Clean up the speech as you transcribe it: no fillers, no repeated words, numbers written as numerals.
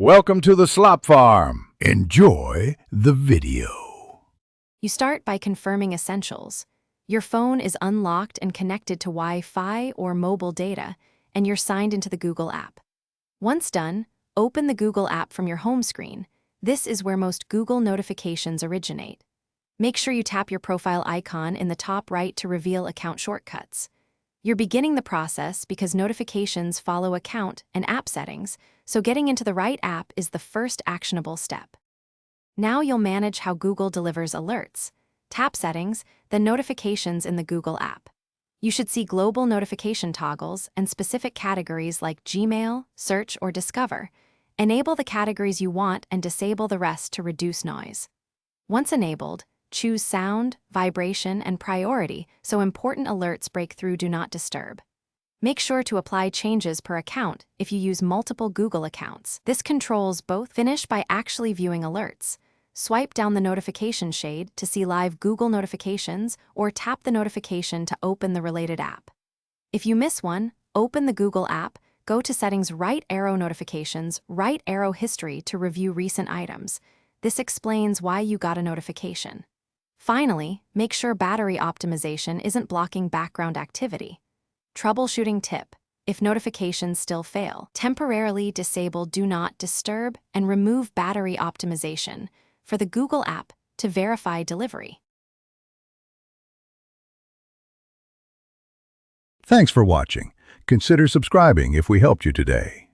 Welcome to the Slop Farm. Enjoy the video. You start by confirming essentials. Your phone is unlocked and connected to Wi-Fi or mobile data, and you're signed into the Google app. Once done, open the Google app from your home screen. This is where most Google notifications originate. Make sure you tap your profile icon in the top right to reveal account shortcuts. You're beginning the process because notifications follow account and app settings, so getting into the right app is the first actionable step. Now you'll manage how Google delivers alerts. Tap Settings, then Notifications in the Google app. You should see global notification toggles and specific categories like Gmail, Search, or Discover. Enable the categories you want and disable the rest to reduce noise. Once enabled, choose Sound, Vibration, and Priority so important alerts break through Do Not Disturb. Make sure to apply changes per account if you use multiple Google accounts. This controls both. Finish by actually viewing alerts. Swipe down the notification shade to see live Google notifications or tap the notification to open the related app. If you miss one, open the Google app, go to Settings, right arrow Notifications, right arrow History to review recent items. This explains why you got a notification. Finally, make sure battery optimization isn't blocking background activity. Troubleshooting tip: if notifications still fail, temporarily disable Do Not Disturb and remove battery optimization for the Google app to verify delivery. Thanks for watching. Consider subscribing if we helped you today.